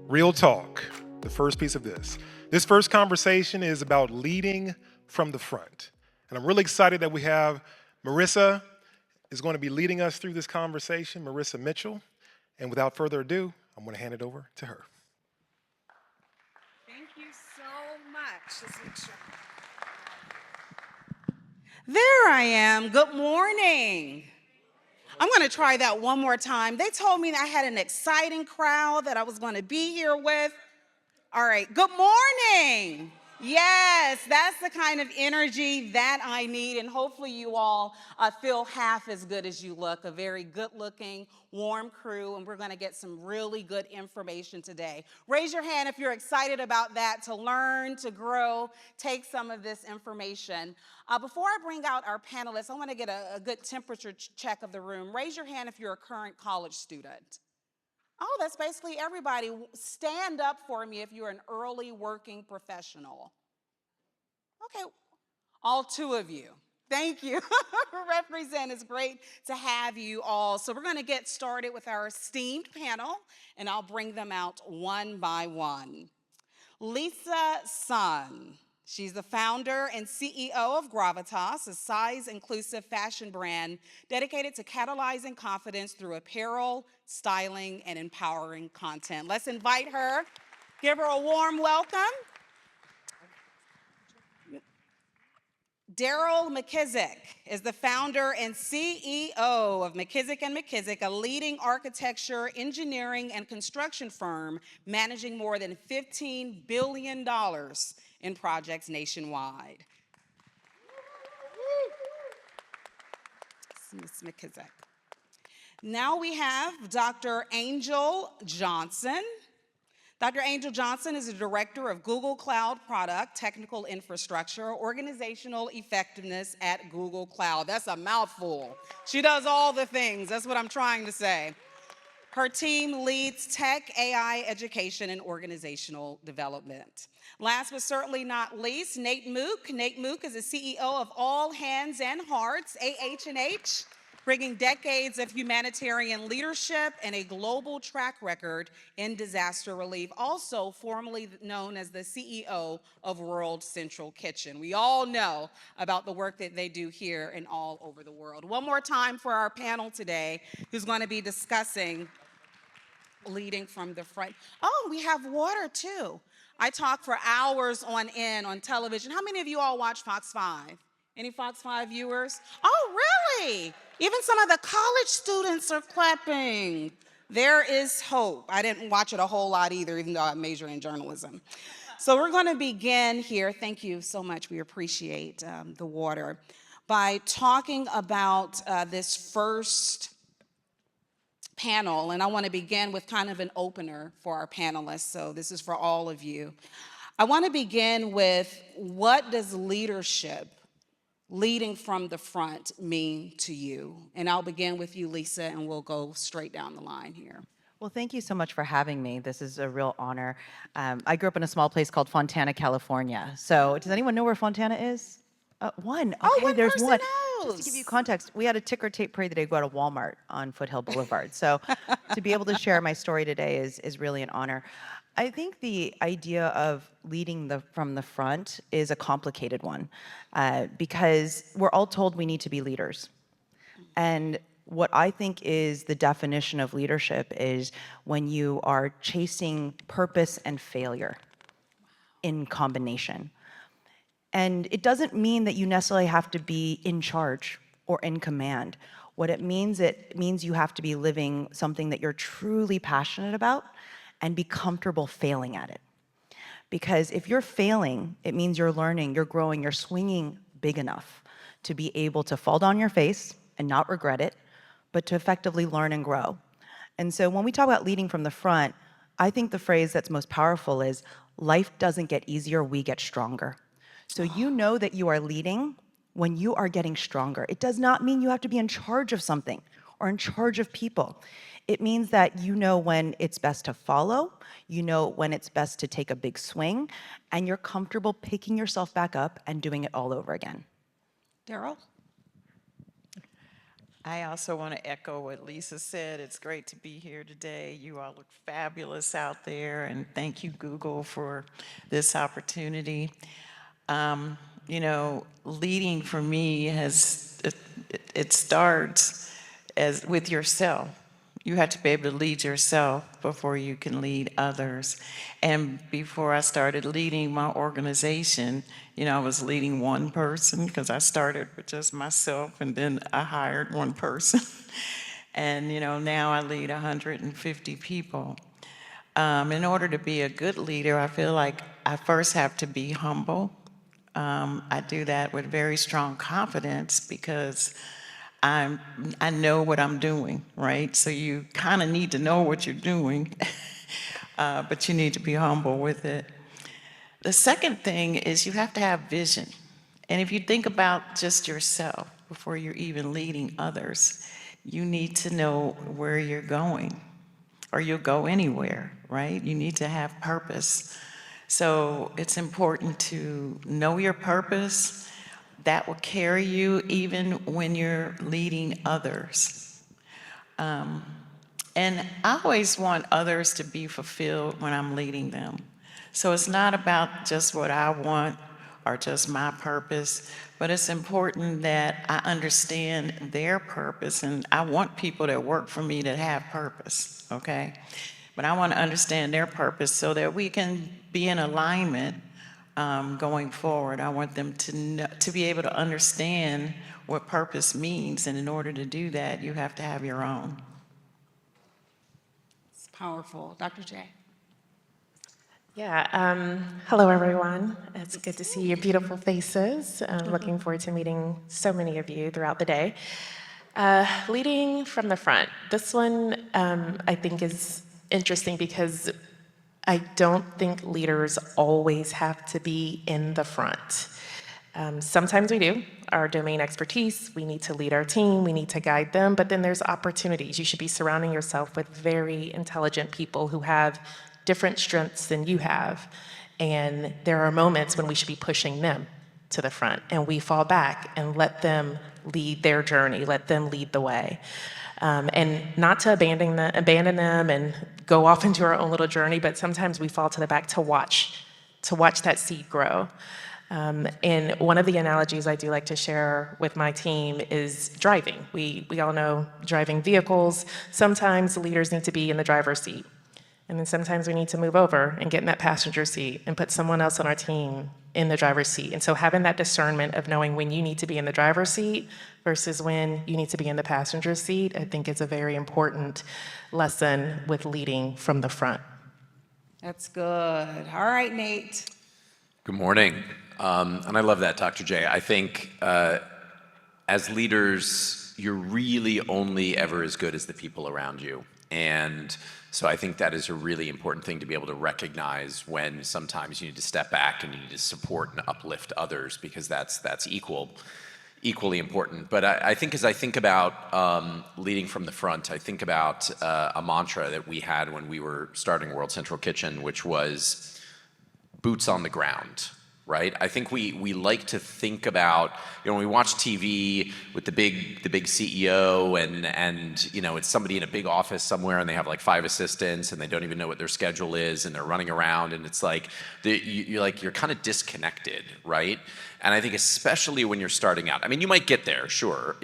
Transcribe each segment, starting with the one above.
Real talk, the first piece of this. This first conversation is about leading from the front. And I'm really excited that we have Marissa is going to be leading us through this conversation, Marissa Mitchell. And without further ado, I'm going to hand it over to her. Thank you so much. There I am. Good morning. I'm going to try that one more time. They told me I had an exciting crowd that I was going to be here with. All right. Good morning. Yes, that's the kind of energy that I need, and hopefully you all feel half as good as you look. A very good-looking, warm crew, and we're going to get some really good information today. Raise your hand if you're excited about that, to learn, to grow, take some of this information. Before I bring out our panelists, I want to get a good temperature check of the room. Raise your hand if you're a current college student. Oh, that's basically everybody. Stand up for me if you're an early working professional. Okay, all two of you. Thank you. Represent. It's great to have you all. So we're going to get started with our esteemed panel, and I'll bring them out one by one. Lisa Sun. She's the founder and CEO of Gravitas, a size-inclusive fashion brand dedicated to catalyzing confidence through apparel, styling, and empowering content. Let's invite her. Give her a warm welcome. Deryl McKissack is the founder and CEO of McKissack & McKissack, a leading architecture, engineering, and construction firm managing more than $15 billion in projects nationwide. Ms. McKissack. Now we have Dr. Angel Johnson. Dr. Angel Johnson is the Director of Google Cloud Product, Technical Infrastructure, Organizational Effectiveness at Google Cloud. That's a mouthful. She does all the things. That's what I'm trying to say. Her team leads tech, AI, education, and organizational development. Last but certainly not least, Nate Mook. Nate Mook is the CEO of All Hands and Hearts, AH&H, bringing decades of humanitarian leadership and a global track record in disaster relief, also formerly known as the CEO of World Central Kitchen. We all know about the work that they do here and all over the world. One more time for our panel today, who's going to be discussing leading from the front. Oh, we have water too. I talk for hours on end on television. How many of you all watch Fox 5? Any Fox 5 viewers? Oh, really? Even some of the college students are clapping. There is hope. I didn't watch it a whole lot either, even though I majored in journalism. So we're going to begin here. Thank you so much. We appreciate the water. By talking about this first panel, and I want to begin with kind of an opener for our panelists. So this is for all of you. I want to begin with, what does leadership, leading from the front, mean to you? And I'll begin with you, Lisa, and we'll go straight down the line here. Well, thank you so much for having me. This is a real honor. I grew up in a small place called Fontana, California. So does anyone know where Fontana is? One. Okay, one there's person one. knows. Just to give you context, we had a ticker tape parade the day we go to Walmart on Foothill Boulevard. So to be able to share my story today is really an honor. I think the idea of leading from the front is a complicated one because we're all told we need to be leaders. And what I think is the definition of leadership is when you are chasing purpose and failure in combination. And it doesn't mean that you necessarily have to be in charge or in command. What it means you have to be living something that you're truly passionate about and be comfortable failing at it. Because if you're failing, it means you're learning, you're growing, you're swinging big enough to be able to fall on your face and not regret it, but to effectively learn and grow. And so when we talk about leading from the front, I think the phrase that's most powerful is, life doesn't get easier, we get stronger. So you know that you are leading when you are getting stronger. It does not mean you have to be in charge of something or in charge of people. It means that you know when it's best to follow, you know when it's best to take a big swing, and you're comfortable picking yourself back up and doing it all over again. Deryl? I also want to echo what Lisa said. It's great to be here today. You all look fabulous out there, and thank you, Google, for this opportunity. You know, leading for me it starts with yourself. You have to be able to lead yourself before you can lead others. And before I started leading my organization, you know, I was leading one person because I started with just myself, and then I hired one person. And, you know, now I lead 150 people. In order to be a good leader, I feel like I first have to be humble. I do that with very strong confidence because I know what I'm doing, right? So you kind of need to know what you're doing, but you need to be humble with it. The second thing is you have to have vision. And if you think about just yourself before you're even leading others, you need to know where you're going, or you'll go anywhere, right? You need to have purpose. So it's important to know your purpose. That will carry you even when you're leading others. And I always want others to be fulfilled when I'm leading them. So it's not about just what I want or just my purpose, but it's important that I understand their purpose, and I want people that work for me to have purpose, okay? But I want to understand their purpose so that we can be in alignment going forward. I want them to be able to understand what purpose means, and in order to do that, you have to have your own. It's powerful. Dr. J? Yeah, hello everyone. It's good to see your beautiful faces. Looking forward to meeting so many of you throughout the day. Leading from the front. This one I think is interesting because I don't think leaders always have to be in the front. Sometimes we do. Our domain expertise, we need to lead our team, we need to guide them, but then there's opportunities. You should be surrounding yourself with very intelligent people who have different strengths than you have. And there are moments when we should be pushing them to the front, and we fall back and let them lead their journey, let them lead the way. And not to abandon them and go off into our own little journey, but sometimes we fall to the back to watch that seed grow. And one of the analogies I do like to share with my team is driving. We all know driving vehicles. Sometimes leaders need to be in the driver's seat. And then sometimes we need to move over and get in that passenger seat and put someone else on our team in the driver's seat. And so having that discernment of knowing when you need to be in the driver's seat versus when you need to be in the passenger seat, I think is a very important lesson with leading from the front. That's good. All right, Nate. Good morning. And I love that, Dr. J. I think as leaders, you're really only ever as good as the people around you. And so I think that is a really important thing to be able to recognize when sometimes you need to step back and you need to support and uplift others, because that's equally important. But I think as I think about leading from the front, I think about a mantra that we had when we were starting World Central Kitchen, which was boots on the ground. Right? I think we like to think about, when we watch TV with the big CEO and it's somebody in a big office somewhere and they have like 5 assistants and they don't even know what their schedule is and they're running around and it's like you're kind of disconnected, right? And I think especially when you're starting out, I mean, you might get there, sure,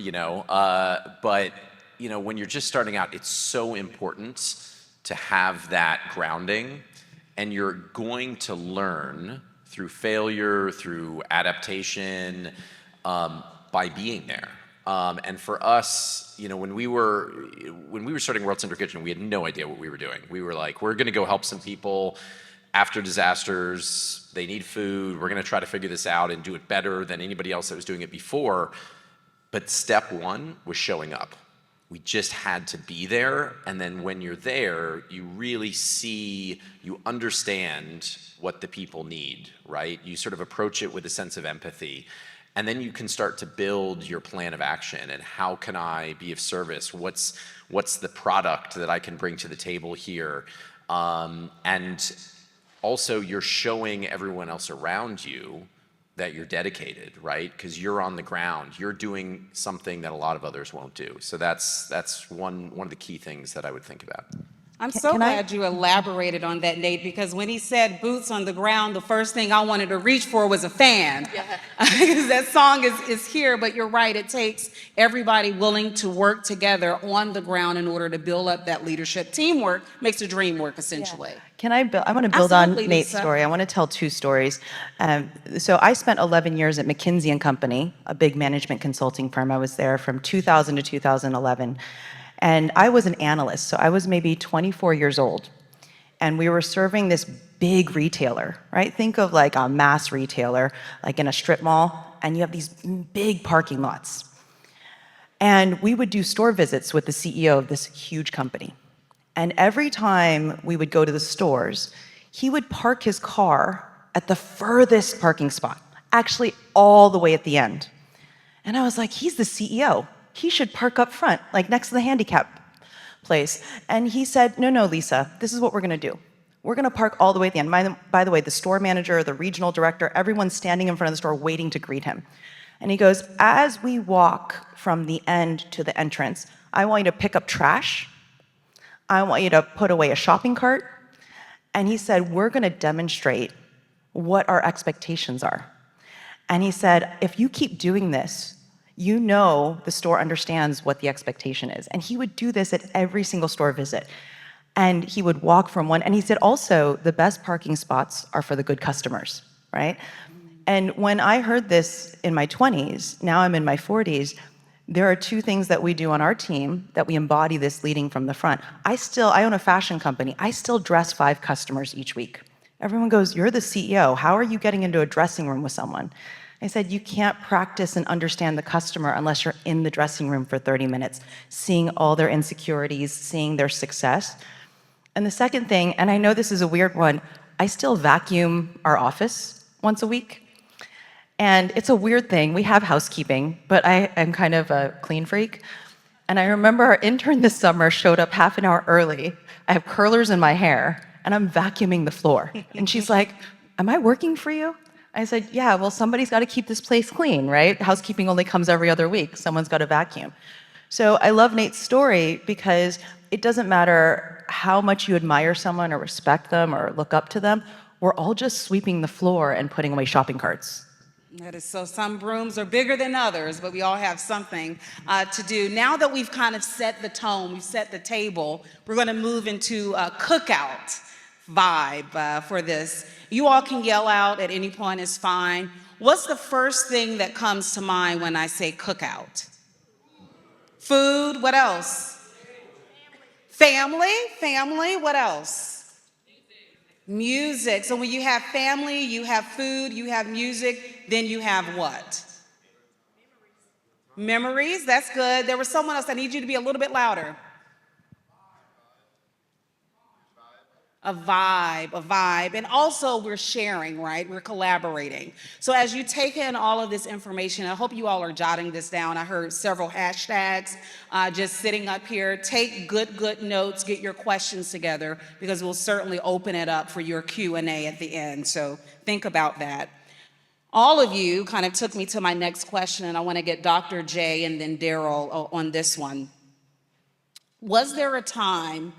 but when you're just starting out, it's so important to have that grounding, and you're going to learn through failure, through adaptation, by being there. And for us, when we were starting World Central Kitchen, we had no idea what we were doing. We were like, we're gonna go help some people after disasters. They need food. We're gonna try to figure this out and do it better than anybody else that was doing it before. But step one was showing up. We just had to be there, and then when you're there, you really see, you understand what the people need, right? You sort of approach it with a sense of empathy. And then you can start to build your plan of action and how can I be of service? What's the product that I can bring to the table here? And also you're showing everyone else around you that you're dedicated, right? Because you're on the ground, you're doing something that a lot of others won't do. So that's one of the key things that I would think about. I'm so can I- glad you elaborated on that, Nate, because when he said boots on the ground, the first thing I wanted to reach for was a fan. Because that song is here, but you're right, it takes everybody willing to work together on the ground in order to build up that leadership. Teamwork makes the dream work, essentially. Can I build? I want to build on Absolutely, Nate's Lisa. story. I want to tell two stories. So I spent 11 years at McKinsey & Company, a big management consulting firm. I was there from 2000 to 2011. And I was an analyst, so I was maybe 24 years old. And we were serving this big retailer, right? Think of like a mass retailer, like in a strip mall, and you have these big parking lots. And we would do store visits with the CEO of this huge company. And every time we would go to the stores, he would park his car at the furthest parking spot, actually all the way at the end. And I was like, he's the CEO. He should park up front, like next to the handicap place. And he said, no, Lisa, this is what we're gonna do. We're gonna park all the way at the end. By the way, the store manager, the regional director, everyone's standing in front of the store waiting to greet him. And he goes, as we walk from the end to the entrance, I want you to pick up trash. I want you to put away a shopping cart. And he said, we're gonna demonstrate what our expectations are. And he said, if you keep doing this, you know the store understands what the expectation is. And he would do this at every single store visit. And he would walk from one, and he said also, the best parking spots are for the good customers, right? And when I heard this in my 20s, now I'm in my 40s, there are two things that we do on our team that we embody this leading from the front. I own a fashion company. I still dress 5 customers each week. Everyone goes, you're the CEO. How are you getting into a dressing room with someone? I said, you can't practice and understand the customer unless you're in the dressing room for 30 minutes, seeing all their insecurities, seeing their success. And the second thing, and I know this is a weird one, I still vacuum our office once a week. And it's a weird thing. We have housekeeping, but I am kind of a clean freak. And I remember our intern this summer showed up half an hour early. I have curlers in my hair, and I'm vacuuming the floor. And she's like, am I working for you? I said, yeah, well, somebody's got to keep this place clean, right? Housekeeping only comes every other week. Someone's got to vacuum. So I love Nate's story because it doesn't matter how much you admire someone or respect them or look up to them. We're all just sweeping the floor and putting away shopping carts. That is so. Some brooms are bigger than others, but we all have something to do. Now that we've kind of set the tone, we've set the table, we're going to move into a cookout vibe for this. You all can yell out at any point, it's fine. What's the first thing that comes to mind when I say cookout? Food, what else? Family, what else? Music. So when you have family, you have food, you have music, then you have what? Memories, that's good. There was someone else, I need you to be a little bit louder. A vibe. And also we're sharing, right? We're collaborating. So as you take in all of this information, I hope you all are jotting this down. I heard several hashtags just sitting up here. Take good notes, get your questions together, because we'll certainly open it up for your Q&A at the end. So think about that. All of you kind of took me to my next question, and I want to get Dr. J and then Deryl on this one. Was there a time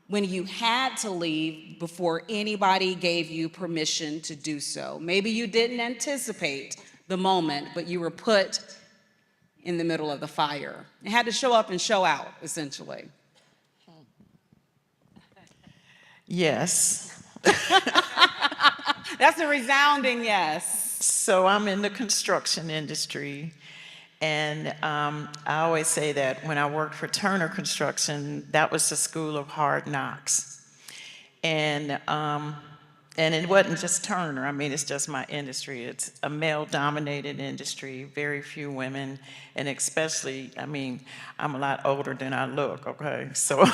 when you had to leave before anybody gave you permission to do so? Maybe you didn't anticipate the moment, but you were put in the middle of the fire. You had to show up and show out, essentially. Yes. That's a resounding yes. So I'm in the construction industry, and I always say that when I worked for Turner Construction, that was the school of hard knocks. And it wasn't just Turner. I mean, it's just my industry. It's a male-dominated industry, very few women, and especially, I mean, I'm a lot older than I look, okay? So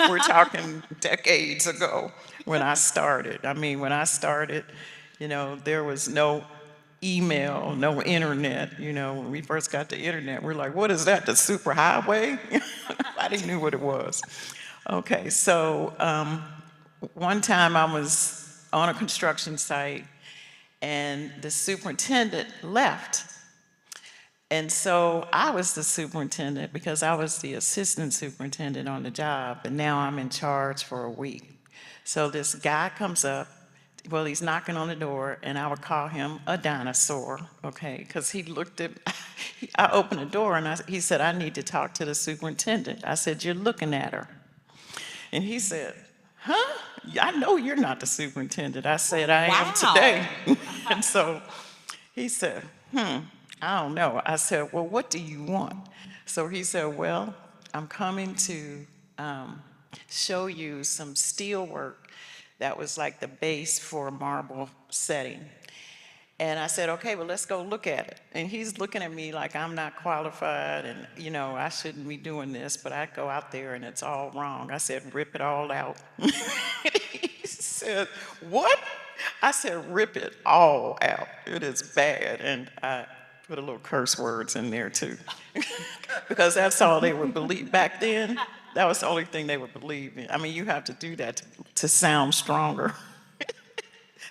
we're talking decades ago when I started. I mean, when I started, you know, there was no email, no internet. You know, when we first got the internet, we're like, what is that, the superhighway? I didn't know what it was. Okay, so one time I was on a construction site and the superintendent left. And so I was the superintendent because I was the assistant superintendent on the job, and now I'm in charge for a week. So this guy comes up, well, he's knocking on the door, and I would call him a dinosaur, okay? Because he looked at, I opened the door, and he said, I need to talk to the superintendent. I said, you're looking at her. And he said, huh? I know you're not the superintendent. I said, I am today. And so he said, I don't know. I said, well, what do you want? So he said, well, I'm coming to show you some steel work that was like the base for a marble setting. And I said, okay, well, let's go look at it. And he's looking at me like I'm not qualified and, you know, I shouldn't be doing this, but I go out there and it's all wrong. I said, rip it all out. He said, what? I said, rip it all out. It is bad. And I put a little curse words in there too. Because that's all they would believe back then. That was the only thing they would believe in. I mean, you have to do that to sound stronger.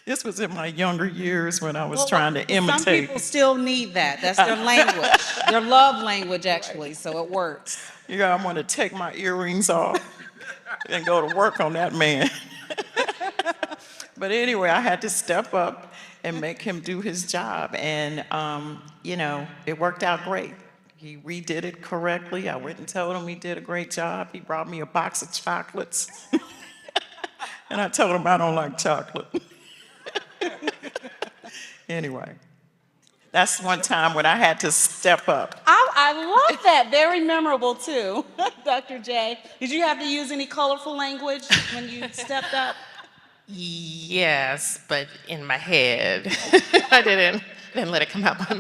This was in my younger years when I was trying to imitate. Some people still need that. That's their language, their love language, actually, so it works. Yeah, I'm gonna take my earrings off and go to work on that man. But anyway, I had to step up and make him do his job. And, you know, it worked out great. He redid it correctly. I went and told him he did a great job. He brought me a box of chocolates. And I told him I don't like chocolate. Anyway, that's one time when I had to step up. I love that. Very memorable, too. Dr. J, did you have to use any colorful language when you stepped up? Yes, but in my head. I didn't let it come out my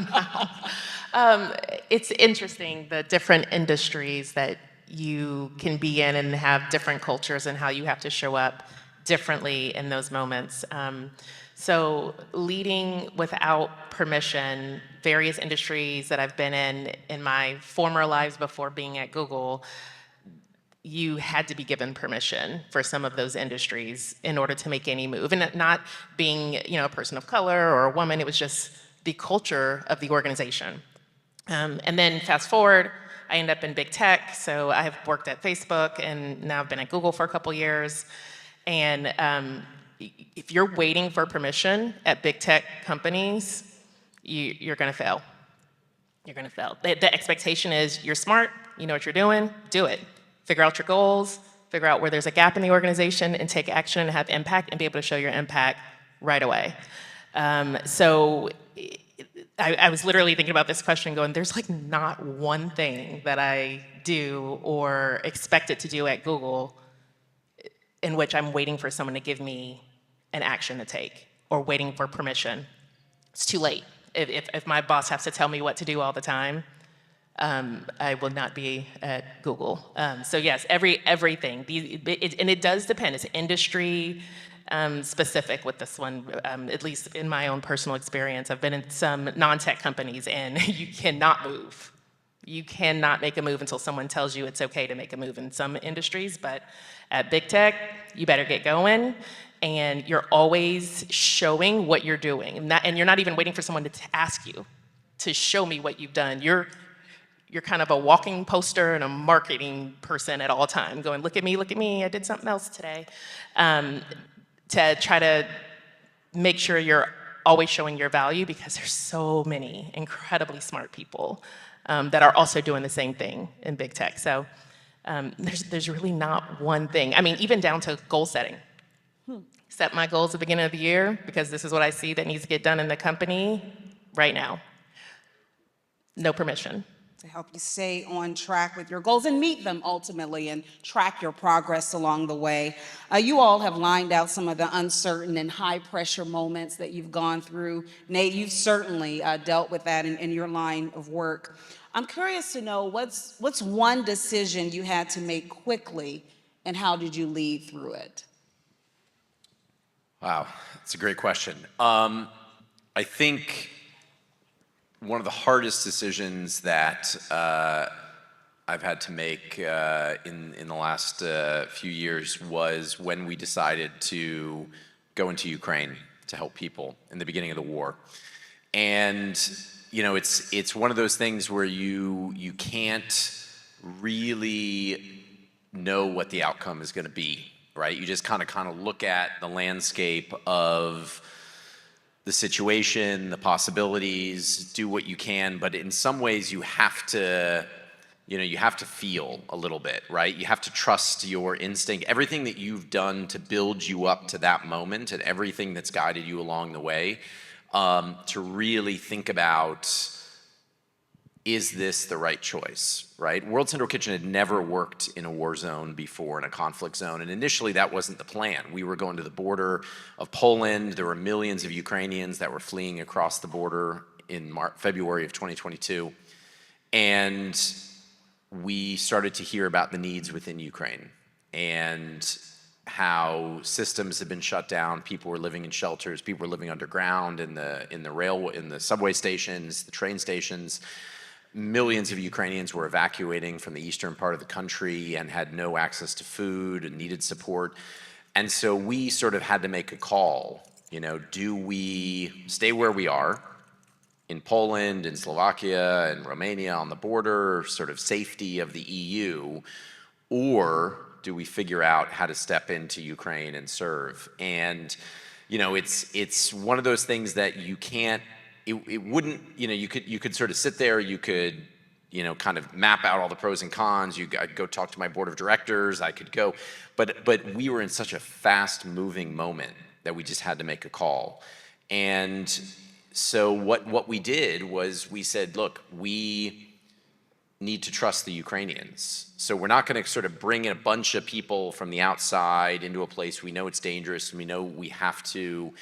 mouth. It's interesting, the different industries that you can be in and have different cultures and how you have to show up differently in those moments. So leading without permission, various industries that I've been in my former lives before being at Google, you had to be given permission for some of those industries in order to make any move. And not being, you know, a person of color or a woman, it was just the culture of the organization. And then fast forward, I end up in big tech. So I have worked at Facebook and now I've been at Google for a couple years. And if you're waiting for permission at big tech companies, you're gonna fail. You're gonna fail. The expectation is you're smart, you know what you're doing, do it. Figure out your goals, figure out where there's a gap in the organization and take action and have impact and be able to show your impact right away. So I was literally thinking about this question going, there's like not one thing that I do or expected to do at Google in which I'm waiting for someone to give me an action to take or waiting for permission. It's too late. If my boss has to tell me what to do all the time, I will not be at Google. So yes, everything. And it does depend. It's industry specific with this one, at least in my own personal experience. I've been in some non-tech companies and you cannot move. You cannot make a move until someone tells you it's okay to make a move in some industries, but at big tech, you better get going. And you're always showing what you're doing. And you're not even waiting for someone to ask you to show me what you've done. You're kind of a walking poster and a marketing person at all time, going, look at me, I did something else today. To try to make sure you're always showing your value because there's so many incredibly smart people that are also doing the same thing in big tech. So there's really not one thing. I mean, even down to goal setting. Set my goals at the beginning of the year because this is what I see that needs to get done in the company right now. No permission. To help you stay on track with your goals and meet them ultimately and track your progress along the way. You all have lined out some of the uncertain and high pressure moments that you've gone through. Nate, you've certainly dealt with that in your line of work. I'm curious to know what's one decision you had to make quickly and how did you lead through it? Wow, that's a great question. I think one of the hardest decisions that I've had to make in the last few years was when we decided to go into Ukraine to help people in the beginning of the war. And it's one of those things where you can't really know what the outcome is going to be, right? You just kind of look at the landscape of the situation, the possibilities, do what you can, but in some ways you have to feel a little bit, right? You have to trust your instinct, everything that you've done to build you up to that moment and everything that's guided you along the way, to really think about, is this the right choice, right? World Central Kitchen had never worked in a war zone before, in a conflict zone, and initially that wasn't the plan. We were going to the border of Poland. There were millions of Ukrainians that were fleeing across the border in February of 2022, and we started to hear about the needs within Ukraine and how systems had been shut down. People were living in shelters. People were living underground in the subway stations, the train stations. Millions of Ukrainians were evacuating from the eastern part of the country and had no access to food and needed support. And so we sort of had to make a call. Do we stay where we are in Poland, in Slovakia, and Romania on the border, sort of safety of the EU, or do we figure out how to step into Ukraine and serve? And it's one of those things that you can't. It wouldn't. You could sort of sit there. You could kind of map out all the pros and cons. I'd go talk to my board of directors. I could go, but we were in such a fast-moving moment that we just had to make a call. And so what we did was we said, look, we need to trust the Ukrainians. So we're not going to sort of bring in a bunch of people from the outside into a place we know it's dangerous, and we know we have to,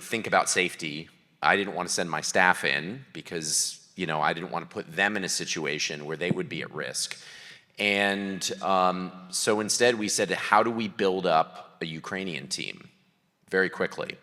think about safety. I didn't want to send my staff in because, I didn't want to put them in a situation where they would be at risk. And so instead we said, how do we build up a Ukrainian team very quickly?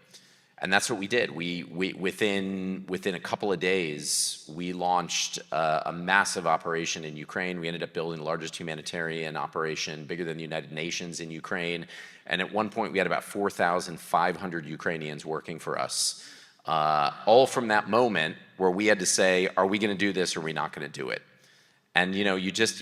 And that's what we did. We within a couple of days, we launched a massive operation in Ukraine. We ended up building the largest humanitarian operation, bigger than the United Nations, in Ukraine. And at one point, we had about 4,500 Ukrainians working for us, all from that moment where we had to say, are we going to do this or are we not going to do it? And you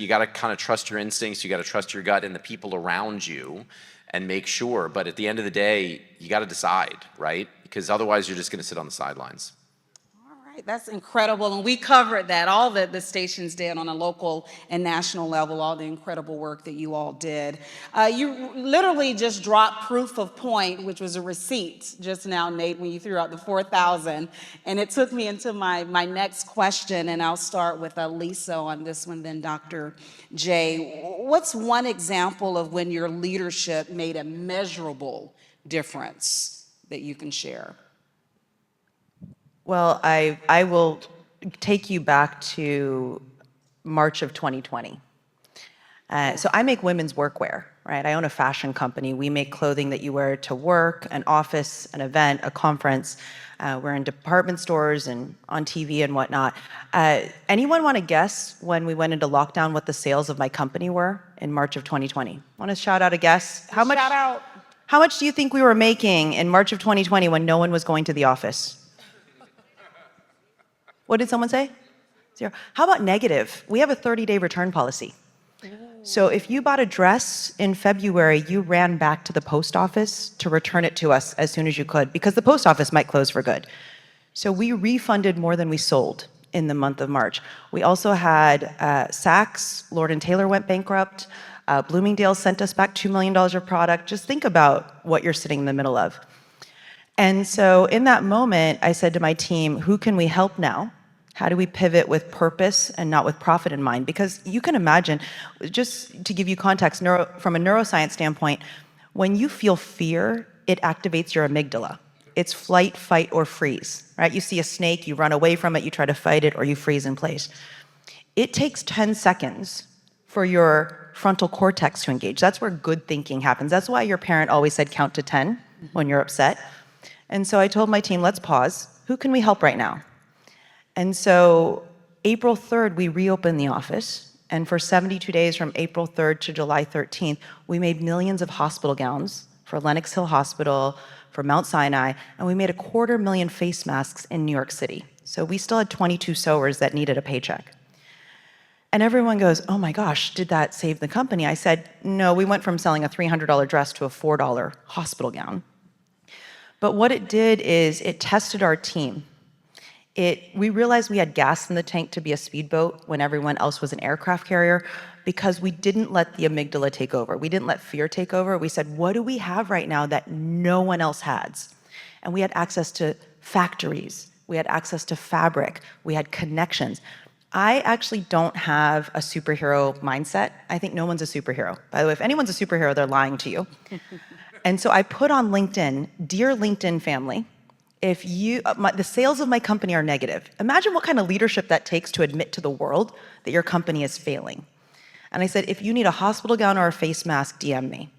got to kind of trust your instincts. You got to trust your gut and the people around you, and make sure. But at the end of the day, you got to decide, right? Because otherwise you're just going to sit on the sidelines. All right, that's incredible. And we covered that, all that the stations did on a local and national level, all the incredible work that you all did. You literally just dropped proof of point, which was a receipt just now, Nate, when you threw out the 4,000. And it took me into my next question, and I'll start with Lisa on this one, then Dr. J. What's one example of when your leadership made a measurable difference that you can share? Well, I will take you back to March of 2020. So I make women's workwear, right? I own a fashion company. We make clothing that you wear to work, an office, an event, a conference. We're in department stores and on TV and whatnot. Anyone want to guess when we went into lockdown what the sales of my company were in March of 2020? Want to shout out a guess? Shout out. How much do you think we were making in March of 2020 when no one was going to the office? What did someone say? 0. How about negative? We have a 30-day return policy. So if you bought a dress in February, you ran back to the post office to return it to us as soon as you could, because the post office might close for good. So we refunded more than we sold in the month of March. We also had Saks, Lord & Taylor went bankrupt. Bloomingdale's sent us back $2 million of product. Just think about what you're sitting in the middle of. And so in that moment, I said to my team, who can we help now? How do we pivot with purpose and not with profit in mind? Because you can imagine, just to give you context, from a neuroscience standpoint, when you feel fear, it activates your amygdala. It's flight, fight, or freeze, right? You see a snake, you run away from it, you try to fight it, or you freeze in place. It takes 10 seconds for your frontal cortex to engage. That's where good thinking happens. That's why your parent always said count to 10 when you're upset. And so I told my team, let's pause. who can we help right now? And so April 3rd, we reopened the office. And for 72 days from April 3rd to July 13th, we made millions of hospital gowns for Lenox Hill Hospital, for Mount Sinai, and we made 250,000 face masks in New York City. So we still had 22 sewers that needed a paycheck. And everyone goes, oh my gosh, did that save the company? I said, no, we went from selling a $300 dress to a $4 hospital gown. But what it did is it tested our team. We realized we had gas in the tank to be a speedboat when everyone else was an aircraft carrier because we didn't let the amygdala take over. We didn't let fear take over. We said, what do we have right now that no one else has? And we had access to factories. We had access to fabric. We had connections. I actually don't have a superhero mindset. I think no one's a superhero. By the way, if anyone's a superhero, they're lying to you. And so I put on LinkedIn, dear LinkedIn family, if the sales of my company are negative, imagine what kind of leadership that takes to admit to the world that your company is failing. And I said, if you need a hospital gown or a face mask, DM me.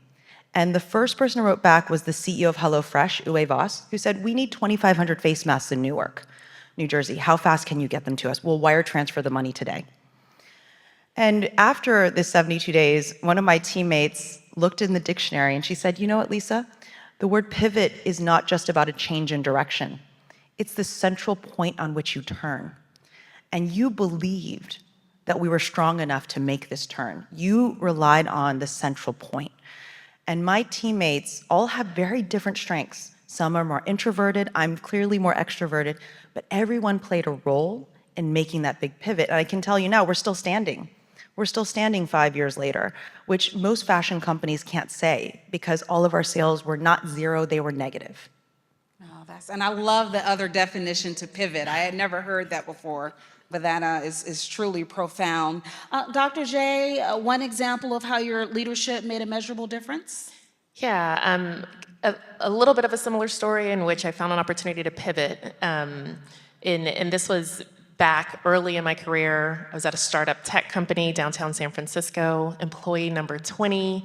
And the first person who wrote back was the CEO of HelloFresh, Uwe Voss, who said, we need 2,500 face masks in Newark, New Jersey. How fast can you get them to us? We'll wire transfer the money today. And after this 72 days, one of my teammates looked in the dictionary and she said, you know what, Lisa? The word pivot is not just about a change in direction. It's the central point on which you turn. And you believed that we were strong enough to make this turn. You relied on the central point. And my teammates all have very different strengths. Some are more introverted, I'm clearly more extroverted, but everyone played a role in making that big pivot. And I can tell you now, we're still standing. We're still standing 5 years later, which most fashion companies can't say because all of our sales were not zero, they were negative. Oh, and I love the other definition to pivot. I had never heard that before, but that is truly profound. Dr. J, one example of how your leadership made a measurable difference? Yeah, a little bit of a similar story in which I found an opportunity to pivot. And this was back early in my career. I was at a startup tech company downtown San Francisco, employee number 20.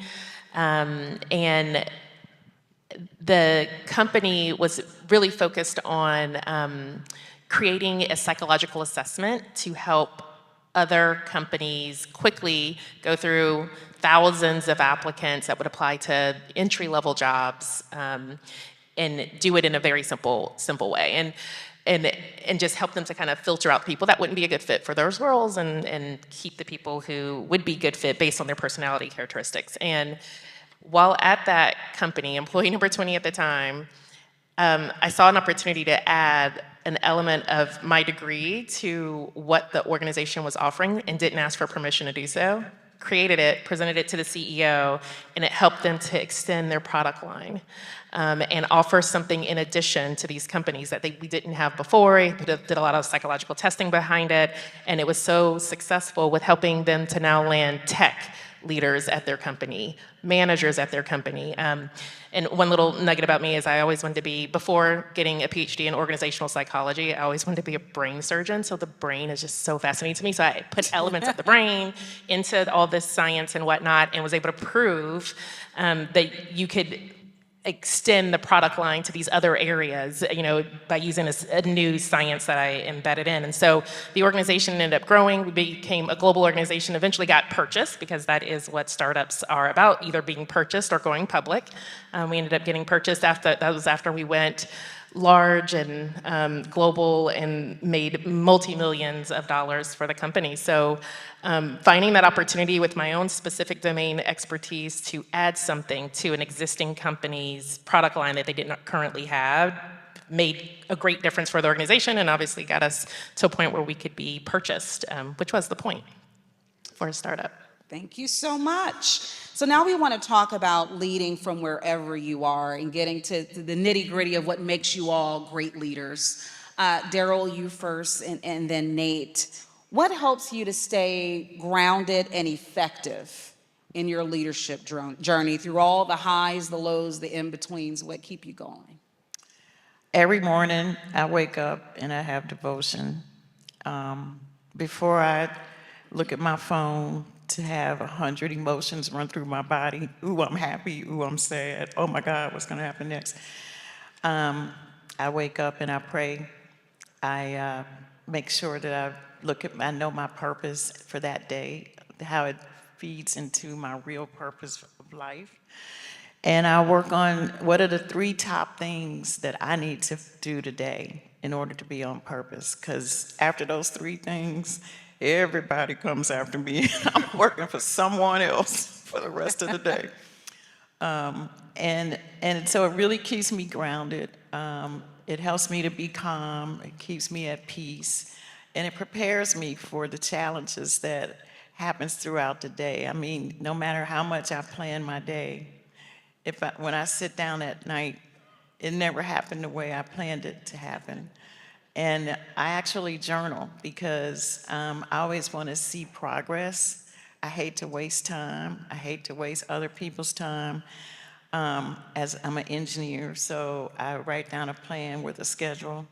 And the company was really focused on creating a psychological assessment to help other companies quickly go through thousands of applicants that would apply to entry-level jobs and do it in a very simple way. And just help them to kind of filter out people that wouldn't be a good fit for those roles and keep the people who would be good fit based on their personality characteristics. And while at that company, employee number 20 at the time, I saw an opportunity to add an element of my degree to what the organization was offering and didn't ask for permission to do so. Created it, presented it to the CEO, and it helped them to extend their product line and offer something in addition to these companies that we didn't have before. We did a lot of psychological testing behind it, and it was so successful with helping them to now land tech leaders at their company, managers at their company. And one little nugget about me is I always wanted to be, before getting a PhD in organizational psychology, I always wanted to be a brain surgeon. So the brain is just so fascinating to me. So I put elements of the brain into all this science and whatnot and was able to prove that you could extend the product line to these other areas, by using a new science that I embedded in. And so the organization ended up growing. We became a global organization, eventually got purchased because that is what startups are about, either being purchased or going public. We ended up getting purchased after we went large and global and made multi-millions of dollars for the company. So finding that opportunity with my own specific domain expertise to add something to an existing company's product line that they didn't currently have made a great difference for the organization and obviously got us to a point where we could be purchased, which was the point for a startup. Thank you so much. So now we want to talk about leading from wherever you are and getting to the nitty-gritty of what makes you all great leaders. Deryl, you first, and then Nate. What helps you to stay grounded and effective in your leadership journey through all the highs, the lows, the in-betweens? What keep you going? Every morning I wake up and I have devotion. Before I look at my phone, to have 100 emotions run through my body. Ooh, I'm happy. Ooh, I'm sad. Oh my God, what's gonna happen next? I wake up and I pray I make sure that I know my purpose for that day, how it feeds into my real purpose of life. And I work on what are the 3 top things that I need to do today in order to be on purpose. Because after those 3 things, everybody comes after me. I'm working for someone else for the rest of the day. And so it really keeps me grounded. It helps me to be calm. It keeps me at peace. And it prepares me for the challenges that happens throughout the day. I mean, no matter how much I plan my day, when I sit down at night, it never happened the way I planned it to happen. And I actually journal because I always want to see progress. I hate to waste time. I hate to waste other people's time. As I'm an engineer, so I write down a plan with a schedule.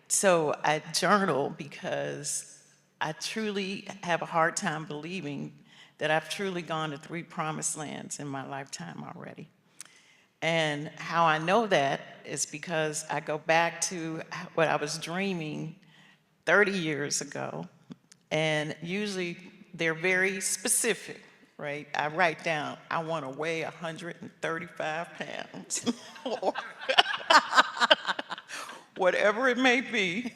So I journal because I truly have a hard time believing that I've truly gone to 3 promised lands in my lifetime already. And how I know that is because I go back to what I was dreaming 30 years ago, and usually they're very specific, right? I write down, I want to weigh 135 pounds, or whatever it may be.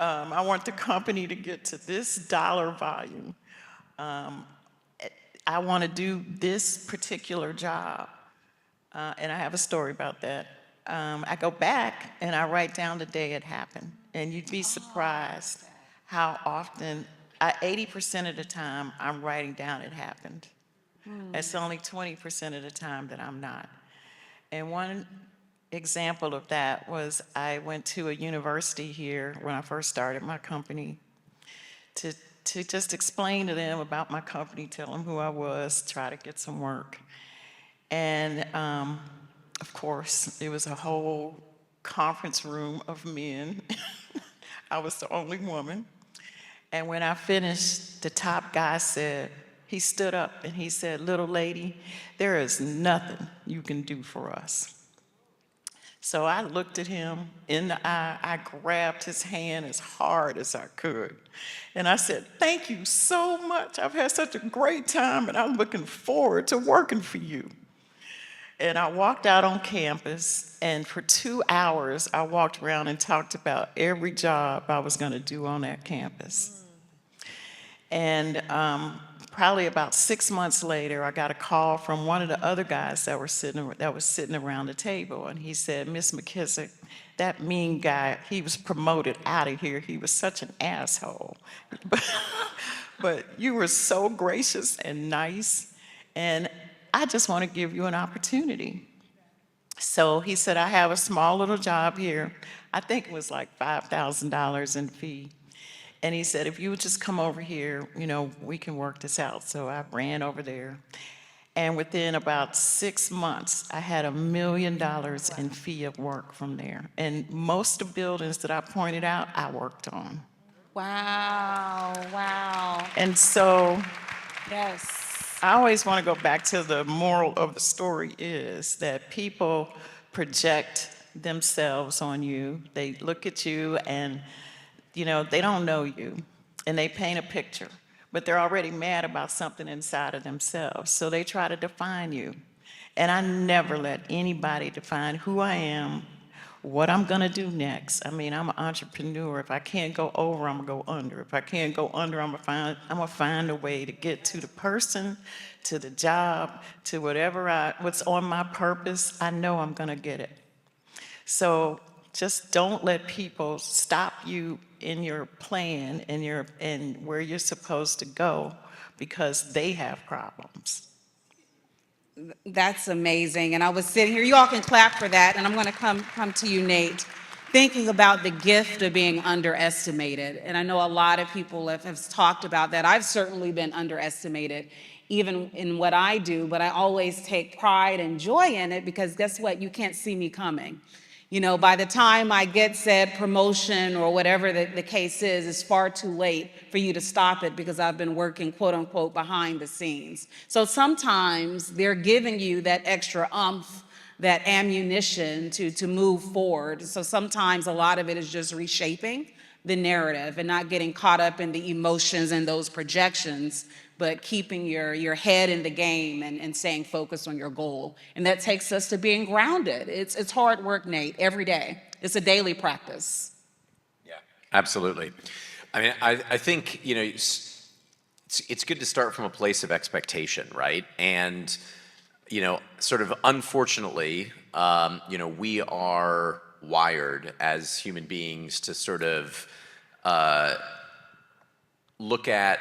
I want the company to get to this dollar volume. I want to do this particular job. And I have a story about that. I go back and I write down the day it happened. And you'd be surprised how often, 80% of the time, I'm writing down it happened. It's only 20% of the time that I'm not. And one example of that was I went to a university here when I first started my company to just explain to them about my company, tell them who I was, try to get some work. And of course, it was a whole conference room of men. I was the only woman. And when I finished, the top guy said, he stood up and he said, "Little lady, there is nothing you can do for us." So I looked at him in the eye, I grabbed his hand as hard as I could. And I said, "Thank you so much. I've had such a great time and I'm looking forward to working for you." And I walked out on campus, and for 2 hours, I walked around and talked about every job I was gonna do on that campus. And probably about 6 months later, I got a call from one of the other guys that was sitting around the table, and he said, "Miss McKissack, that mean guy, he was promoted out of here. He was such an asshole. But you were so gracious and nice, and I just want to give you an opportunity." So he said, "I have a small little job here." I think it was like $5,000 in fee. And he said, "If you would just come over here, we can work this out." So I ran over there. And within about 6 months, I had $1 million in fee of work from there. And most of the buildings that I pointed out, I worked on. Wow, wow. And so Yes. I always want to go back to the moral of the story is that people project themselves on you. They look at you and, they don't know you, and they paint a picture, but they're already mad about something inside of themselves. So they try to define you. And I never let anybody define who I am, what I'm gonna do next. I mean, I'm an entrepreneur. If I can't go over, I'm gonna go under. If I can't go under, I'm gonna find a way to get to the person, to the job, to what's on my purpose. I know I'm gonna get it. So just don't let people stop you in your plan and where you're supposed to go because they have problems. That's amazing. And I was sitting here, you all can clap for that, and I'm going to come to you, Nate, thinking about the gift of being underestimated. And I know a lot of people have talked about that. I've certainly been underestimated, even in what I do, but I always take pride and joy in it because guess what? You can't see me coming. By the time I get said promotion or whatever the case is, it's far too late for you to stop it because I've been working, quote unquote, behind the scenes. So sometimes they're giving you that extra oomph, that ammunition to move forward. So sometimes a lot of it is just reshaping the narrative and not getting caught up in the emotions and those projections, but keeping your head in the game and staying focused on your goal. And that takes us to being grounded. It's hard work, Nate, every day. It's a daily practice. Yeah, absolutely. I mean, I think, it's good to start from a place of expectation, right? And, sort of unfortunately, we are wired as human beings to sort of look at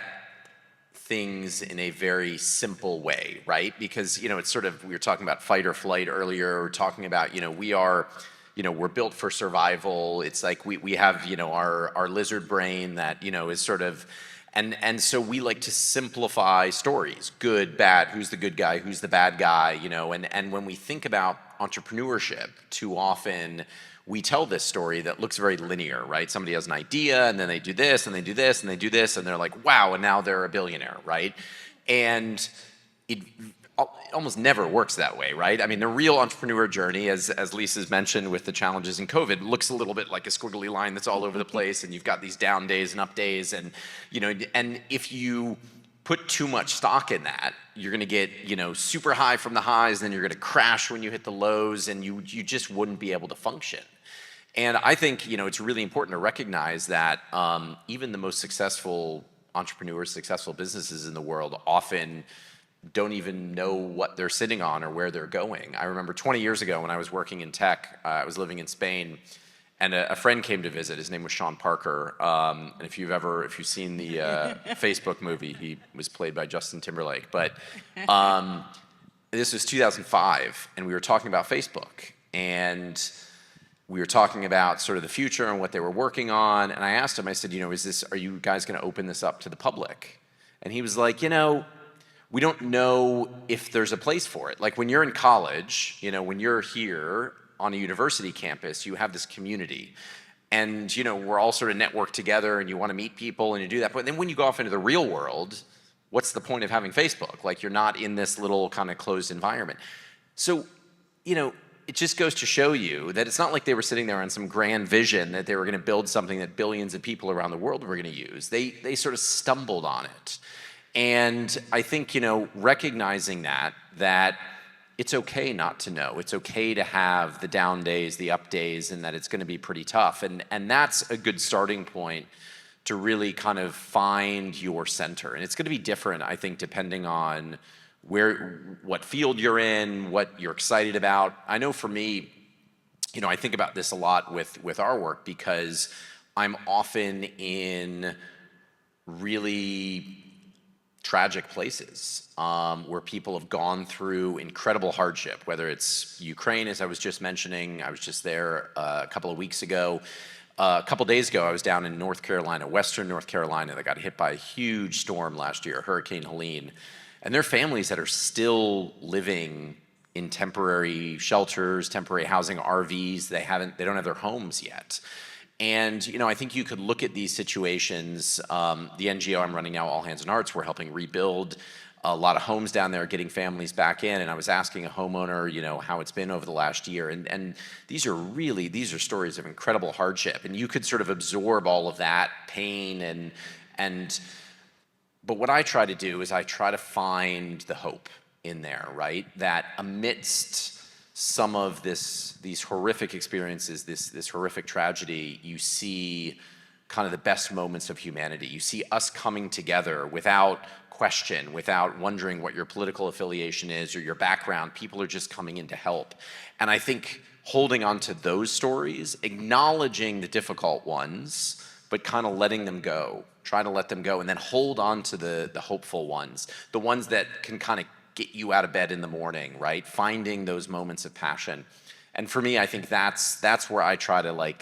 things in a very simple way, right? Because, it's sort of, we were talking about fight or flight earlier, we're talking about, we're built for survival. It's like we have, our lizard brain that, is sort of, and so we like to simplify stories, good, bad, who's the good guy, who's the bad guy, and when we think about entrepreneurship, too often we tell this story that looks very linear, right? Somebody has an idea, and then they do this, and they do this, and they do this, and they're like, wow, and now they're a billionaire, right? And it almost never works that way, right? I mean, the real entrepreneur journey, as Lisa's mentioned with the challenges in COVID, looks a little bit like a squiggly line that's all over the place, and you've got these down days and up days, and and if you put too much stock in that, you're gonna get super high from the highs, and then you're gonna crash when you hit the lows, and you just wouldn't be able to function. And I think it's really important to recognize that even the most successful entrepreneurs, successful businesses in the world often don't even know what they're sitting on or where they're going. I remember 20 years ago when I was working in tech, I was living in Spain, and a friend came to visit. His name was Sean Parker. And if you've seen the Facebook movie, he was played by Justin Timberlake. But this was 2005, and we were talking about Facebook, and we were talking about sort of the future and what they were working on. And I asked him, I said, are you guys going to open this up to the public? And he was like, we don't know if there's a place for it. Like when you're in college, when you're here on a university campus, you have this community. And, we're all sort of networked together and you want to meet people and you do that. But then when you go off into the real world, what's the point of having Facebook? Like you're not in this little kind of closed environment. So, it just goes to show you that it's not like they were sitting there on some grand vision that they were going to build something that billions of people around the world were going to use. They sort of stumbled on it. And I think, recognizing that it's okay not to know. It's okay to have the down days, the up days, and that it's going to be pretty tough. And that's a good starting point to really kind of find your center. And it's going to be different, I think, depending on what field you're in, what you're excited about. I know for me, I think about this a lot with our work because I'm often in really tragic places where people have gone through incredible hardship, whether it's Ukraine, as I was just mentioning. I was just there a couple of weeks ago. A couple days ago, I was down in North Carolina, western North Carolina, that got hit by a huge storm last year, Hurricane Helene. And there are families that are still living in temporary shelters, temporary housing, RVs. They don't have their homes yet. And, I think you could look at these situations. The NGO I'm running now, All Hands and Arts, we're helping rebuild a lot of homes down there, getting families back in. And I was asking a homeowner, how it's been over the last year. And these are stories of incredible hardship. And you could sort of absorb all of that pain but what I try to do is I try to find the hope in there, right? That amidst some of these horrific experiences, this horrific tragedy, you see kind of the best moments of humanity. You see us coming together without question, without wondering what your political affiliation is or your background. People are just coming in to help. And I think holding on to those stories, acknowledging the difficult ones, but kind of letting them go, try to let them go, and then hold on to the hopeful ones, the ones that can kind of get you out of bed in the morning, right? Finding those moments of passion. And for me, I think that's where I try to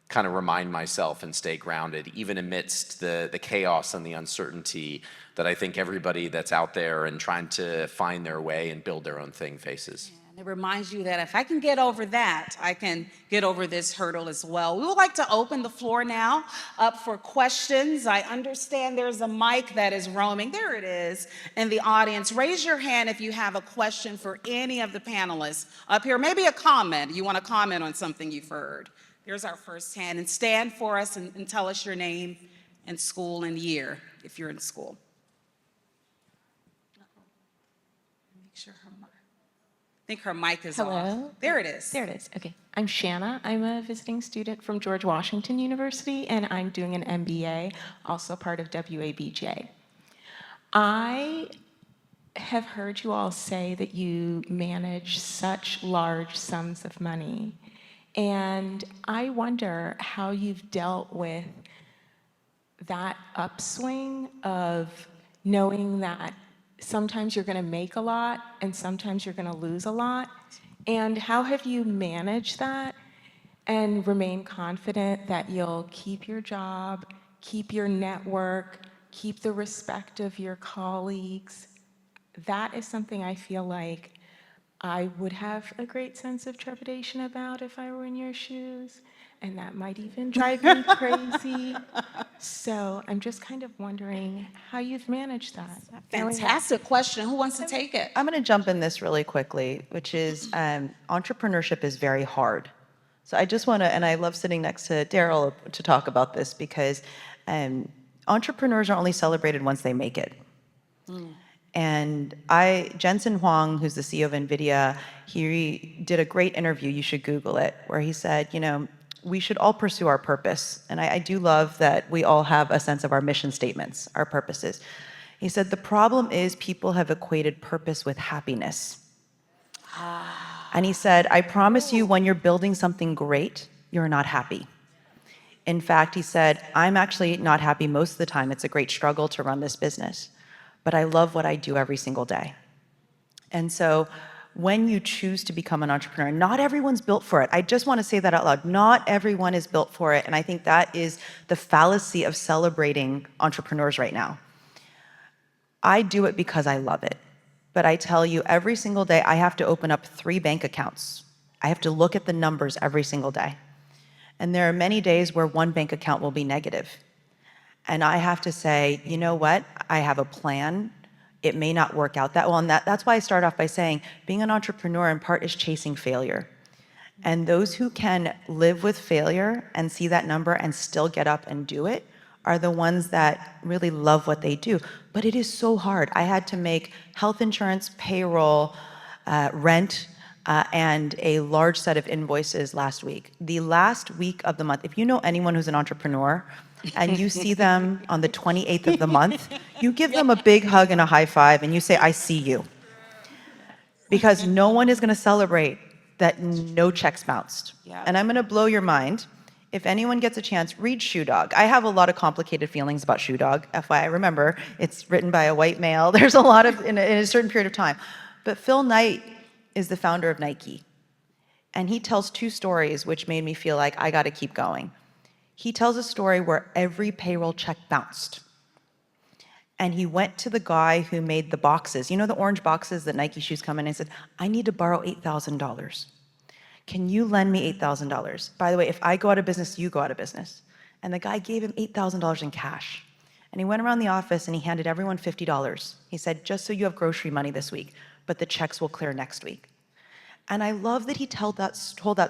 kind of remind myself and stay grounded, even amidst the chaos and the uncertainty that I think everybody that's out there and trying to find their way and build their own thing faces. Yeah. And it reminds you that if I can get over that, I can get over this hurdle as well. We would like to open the floor now up for questions. I understand there's a mic that is roaming. There it is in the audience. Raise your hand if you have a question for any of the panelists up here. Maybe a comment. You want to comment on something you've heard. There's our first hand. And stand for us and tell us your name and school and year if you're in school. Make sure her mic. I think her mic is Hello? off. There it is. There it is. Okay. I'm Shanna. I'm a visiting student from George Washington University, and I'm doing an MBA, also part of WABJ. I have heard you all say that you manage such large sums of money, and I wonder how you've dealt with that upswing of knowing that sometimes you're going to make a lot and sometimes you're going to lose a lot. And how have you managed that and remain confident that you'll keep your job, keep your network, keep the respect of your colleagues? That is something I feel like I would have a great sense of trepidation about if I were in your shoes. And that might even drive me crazy. So I'm just kind of wondering how you've managed that. Fantastic question. Who wants to take it? I'm going to jump in this really quickly, which is entrepreneurship is very hard. So I just want to, and I love sitting next to Deryl to talk about this because entrepreneurs are only celebrated once they make it. And Jensen Huang, who's the CEO of NVIDIA, he did a great interview, you should Google it, where he said, we should all pursue our purpose. And I do love that we all have a sense of our mission statements, our purposes. He said, the problem is people have equated purpose with happiness. And he said, I promise you, when you're building something great, you're not happy. In fact, he said, I'm actually not happy most of the time. It's a great struggle to run this business. But I love what I do every single day. And so when you choose to become an entrepreneur, not everyone's built for it. I just want to say that out loud. Not everyone is built for it. And I think that is the fallacy of celebrating entrepreneurs right now. I do it because I love it. But I tell you, every single day, I have to open up 3 bank accounts. I have to look at the numbers every single day. And there are many days where one bank account will be negative. And I have to say, you know what? I have a plan. It may not work out that well. And that's why I start off by saying being an entrepreneur in part is chasing failure. And those who can live with failure and see that number and still get up and do it are the ones that really love what they do. But it is so hard. I had to make health insurance, payroll, rent, and a large set of invoices last week. The last week of the month, if you know anyone who's an entrepreneur, and you see them on the 28th of the month, you give them a big hug and a high five, and you say, I see you. Because no one is going to celebrate that no checks bounced. Yeah. And I'm going to blow your mind. If anyone gets a chance, read Shoe Dog. I have a lot of complicated feelings about Shoe Dog. FYI, remember, it's written by a white male. There's a lot of, in a certain period of time. But Phil Knight is the founder of Nike. And he tells 2 stories which made me feel like I got to keep going. He tells a story where every payroll check bounced. And he went to the guy who made the boxes. You know the orange boxes that Nike shoes come in? And he said, I need to borrow $8,000. Can you lend me $8,000? By the way, if I go out of business, you go out of business. And the guy gave him $8,000 in cash. And he went around the office and he handed everyone $50. He said, just so you have grocery money this week, but the checks will clear next week. And I love that he told that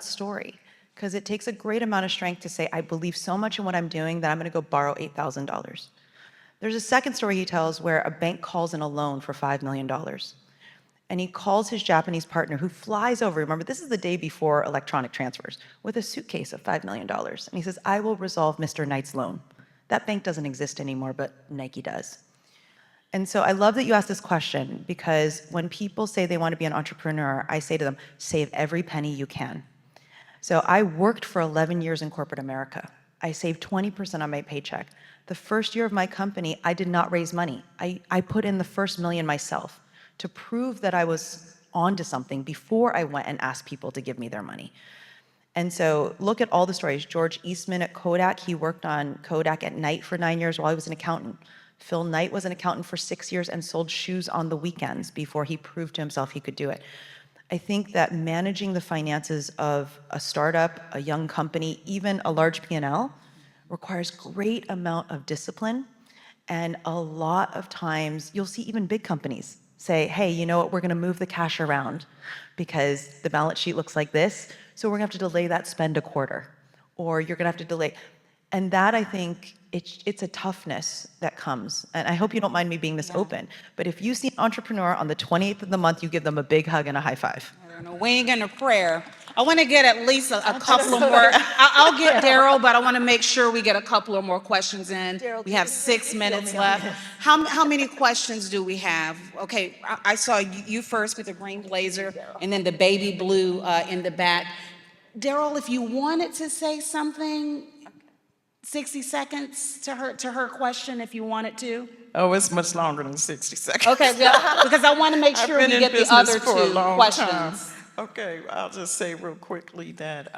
story, because it takes a great amount of strength to say, I believe so much in what I'm doing that I'm going to go borrow $8,000. There's a second story he tells where a bank calls in a loan for $5 million. And he calls his Japanese partner, who flies over, remember, this is the day before electronic transfers, with a suitcase of $5 million. And he says, I will resolve Mr. Knight's loan. That bank doesn't exist anymore, but Nike does. And so I love that you asked this question, because when people say they want to be an entrepreneur, I say to them, save every penny you can. So I worked for 11 years in corporate America. I saved 20% on my paycheck. The first year of my company, I did not raise money. I put in the first $1 million myself to prove that I was onto something before I went and asked people to give me their money. And so look at all the stories. George Eastman at Kodak, he worked on Kodak at night for 9 years while he was an accountant. Phil Knight was an accountant for 6 years and sold shoes on the weekends before he proved to himself he could do it. I think that managing the finances of a startup, a young company, even a large P&L requires great amount of discipline. And a lot of times you'll see even big companies say, hey, you know what, we're gonna move the cash around because the balance sheet looks like this, so we're gonna have to delay that spend a quarter, or you're gonna have to delay. And that, I think, it's a toughness that comes. And I hope you don't mind me being this open, but if you see an entrepreneur on the 28th of the month, you give them a big hug and a high five. I don't know, wing and a prayer. I want to get at least a couple of more. I'll get Deryl, but I want to make sure we get a couple of more questions in. We have 6 minutes left. How many questions do we have? Okay, I saw you first with the green blazer, and then the baby blue in the back. Deryl, if you wanted to say something, 60 seconds to her question, if you wanted to. Oh, it's much longer than 60 seconds. Okay, yeah, because I want to make sure we get the other two questions. Okay, I'll just say real quickly that,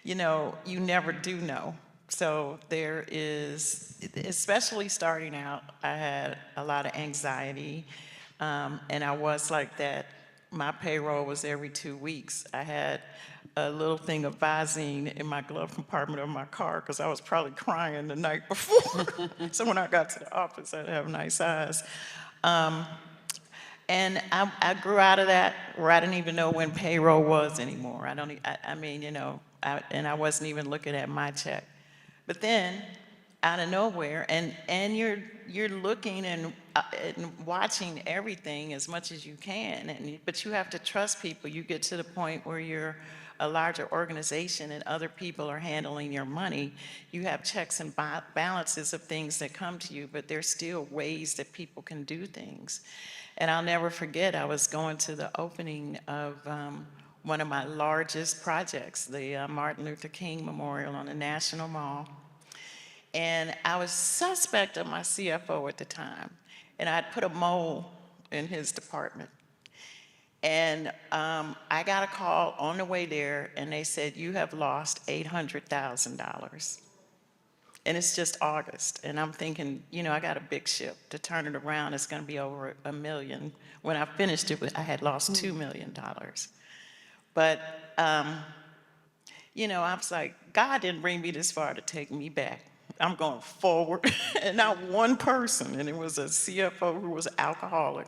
you know, you never do know. So there is, especially starting out, I had a lot of anxiety, and I was like that. My payroll was every 2 weeks. I had a little thing of Visine in my glove compartment of my car because I was probably crying the night before. So when I got to the office, I'd have nice eyes. And I grew out of that where I didn't even know when payroll was anymore. I mean, you know, and I wasn't even looking at my check. But then, out of nowhere, and you're looking and watching everything as much as you can, but you have to trust people. You get to the point where you're a larger organization and other people are handling your money. You have checks and balances of things that come to you, but there's still ways that people can do things. And I'll never forget, I was going to the opening of one of my largest projects, the Martin Luther King Memorial on the National Mall. And I was suspect of my CFO at the time. And I'd put a mole in his department. And I got a call on the way there, and they said, you have lost $800,000. And it's just August. And I'm thinking, you know, I got a big ship. To turn it around, it's going to be over $1 million. When I finished it, I had lost $2 million. But, you know, I was like, God didn't bring me this far to take me back. I'm going forward. And not one person, and it was a CFO who was an alcoholic.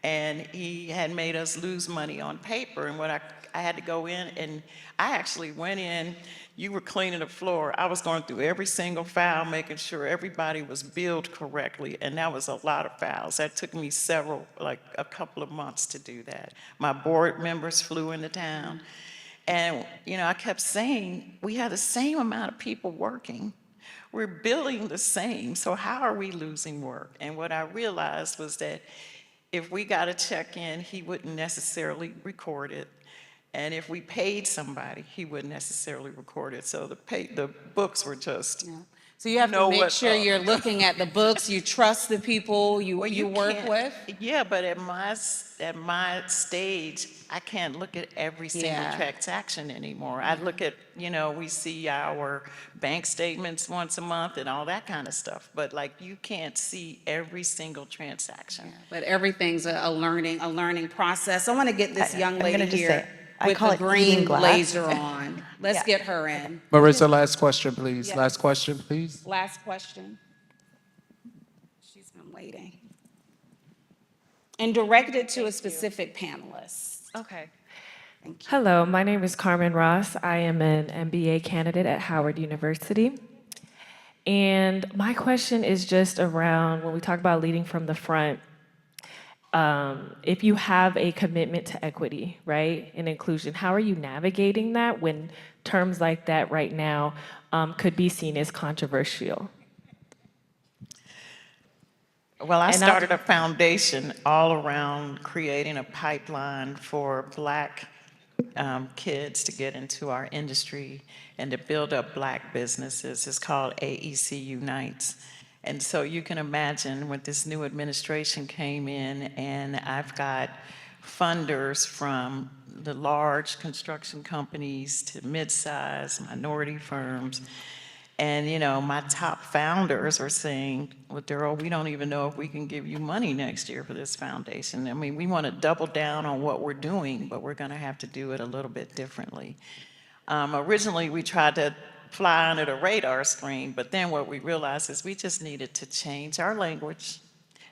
And he had made us lose money on paper. And what I had to go in, and I actually went in, you were cleaning the floor. I was going through every single file, making sure everybody was billed correctly. And that was a lot of files. That took me like a couple of months to do that. My board members flew into town. And, you know, I kept saying, we have the same amount of people working. We're billing the same, so how are we losing work? And what I realized was that if we got a check in, he wouldn't necessarily record it. And if we paid somebody, he wouldn't necessarily record it. So the books were just, Yeah. So you have to make sure you're looking at the books, you trust the people you work with? Yeah, but at my stage, I can't look at every single transaction anymore. I look at, you know, we see our bank statements once a month and all that kind of stuff. But like, you can't see every single transaction. Yeah, but everything's a learning process. I want to get this young lady here with the green blazer on. Let's get her in. Marissa, last question, please. Yes. Last question, please. Last question. She's been waiting. And direct it to a specific panelist. Okay. Thank you. Hello, my name is Carmen Ross. I am an MBA candidate at Howard University. And my question is just around when we talk about leading from the front, if you have a commitment to equity, right, and inclusion, how are you navigating that when terms like that right now could be seen as controversial? Well, I started a foundation all around creating a pipeline for Black kids to get into our industry and to build up Black businesses. It's called AEC Unites. And so you can imagine when this new administration came in, and I've got funders from the large construction companies to mid-size minority firms. And, my top founders are saying, well, Deryl, we don't even know if we can give you money next year for this foundation. I mean, we want to double down on what we're doing, but we're going to have to do it a little bit differently. Originally, we tried to fly under the radar screen, but then what we realized is we just needed to change our language.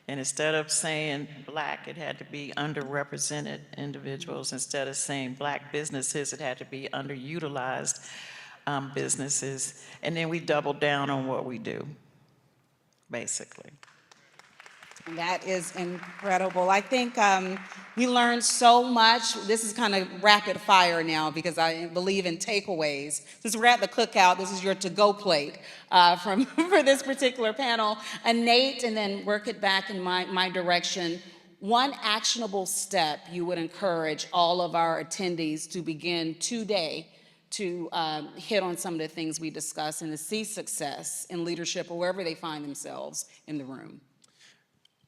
And instead of saying Black, it had to be underrepresented individuals. Instead of saying Black businesses, it had to be underutilized businesses. And then we doubled down on what we do, basically. That is incredible. I think we learned so much. This is kind of rapid fire now because I believe in takeaways. Since we're at the cookout, this is your to-go plate for this particular panel. Nate, and then work it back in my direction. One actionable step you would encourage all of our attendees to begin today to hit on some of the things we discussed and to see success in leadership or wherever they find themselves in the room.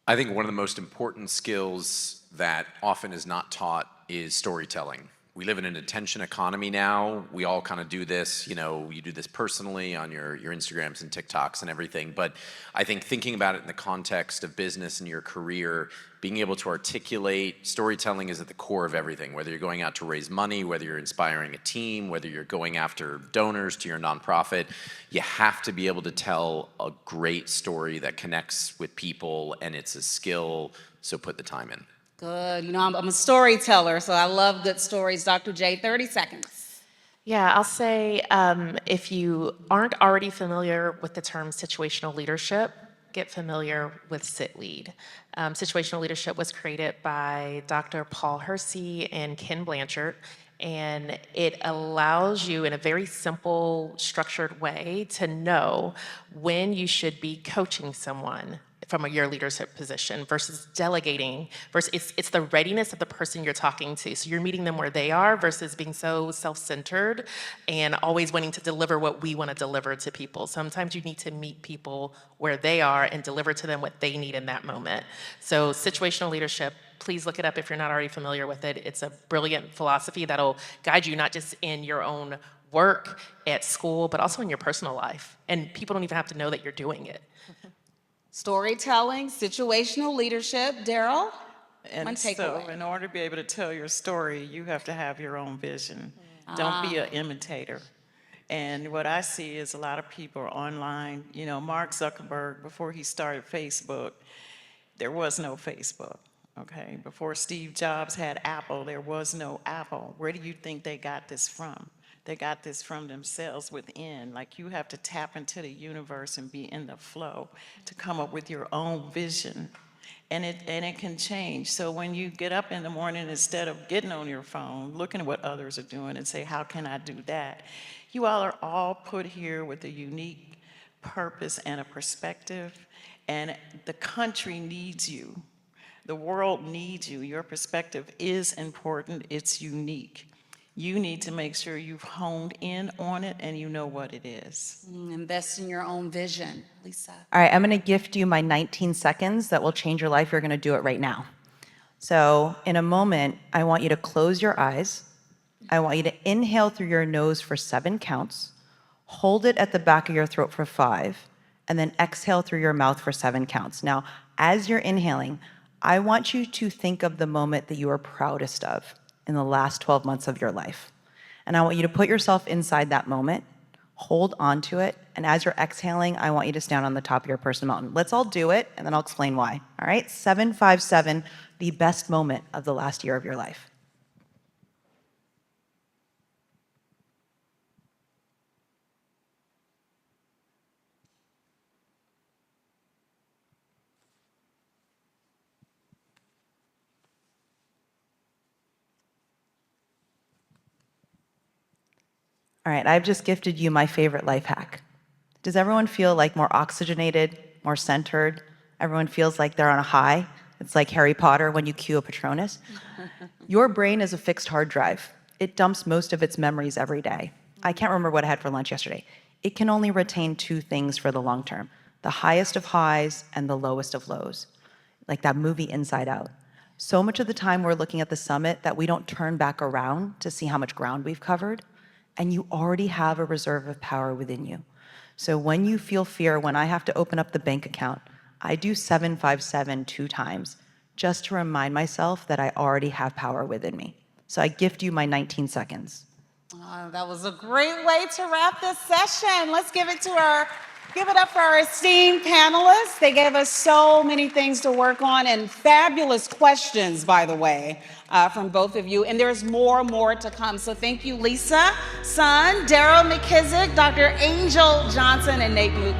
I think one of the most important skills that often is not taught is storytelling. We live in an attention economy now. We all kind of do this, you do this personally on your Instagrams and TikToks and everything. But I think thinking about it in the context of business and your career, being able to articulate, storytelling is at the core of everything, whether you're going out to raise money, whether you're inspiring a team, whether you're going after donors to your nonprofit, you have to be able to tell a great story that connects with people, and it's a skill, so put the time in. Good. I'm a storyteller, so I love good stories. Dr. J, 30 seconds. Yeah, I'll say if you aren't already familiar with the term situational leadership, get familiar with SIT-LEAD. Situational leadership was created by Dr. Paul Hersey and Ken Blanchard, and it allows you in a very simple, structured way to know when you should be coaching someone from your leadership position versus delegating, versus it's the readiness of the person you're talking to. So you're meeting them where they are versus being so self-centered and always wanting to deliver what we want to deliver to people. Sometimes you need to meet people where they are and deliver to them what they need in that moment. So situational leadership, please look it up if you're not already familiar with it. It's a brilliant philosophy that'll guide you not just in your own work at school, but also in your personal life. And people don't even have to know that you're doing it. Storytelling, situational leadership. Daryl? And so in order to be able to tell your story, you have to have your own vision. Don't be an imitator. And what I see is a lot of people are online. Mark Zuckerberg, before he started Facebook, there was no Facebook, okay? Before Steve Jobs had Apple, there was no Apple. Where do you think they got this from? They got this from themselves within. Like, you have to tap into the universe and be in the flow to come up with your own vision. And it can change. So when you get up in the morning, instead of getting on your phone, looking at what others are doing and say, how can I do that? You all are all put here with a unique purpose and a perspective. And the country needs you. The world needs you. Your perspective is important. It's unique. You need to make sure you've honed in on it and you know what it is. Invest in your own vision. Lisa. All right, I'm going to gift you my 19 seconds that will change your life. You're going to do it right now. So in a moment, I want you to close your eyes. I want you to inhale through your nose for 7 counts, hold it at the back of your throat for 5, and then exhale through your mouth for 7 counts. Now, as you're inhaling, I want you to think of the moment that you are proudest of in the last 12 months of your life. And I want you to put yourself inside that moment, hold on to it, and as you're exhaling, I want you to stand on the top of your personal mountain. Let's all do it, and then I'll explain why. All right, 757, the best moment of the last year of your life. All right, I've just gifted you my favorite life hack. Does everyone feel like more oxygenated, more centered? Everyone feels like they're on a high? It's like Harry Potter when you cue a Patronus. Your brain is a fixed hard drive. It dumps most of its memories every day. I can't remember what I had for lunch yesterday. It can only retain 2 things for the long term, the highest of highs and the lowest of lows, like that movie Inside Out. So much of the time we're looking at the summit that we don't turn back around to see how much ground we've covered, and you already have a reserve of power within you. So when you feel fear, when I have to open up the bank account, I do 757 2 times just to remind myself that I already have power within me. So I gift you my 19 seconds. That was a great way to wrap this session. Let's give it up for our esteemed panelists. They gave us so many things to work on and fabulous questions, by the way, from both of you. And there's more to come. So thank you, Lisa, Sun, Deryl, McKissack, Dr. Angel Johnson, and Nate Mook.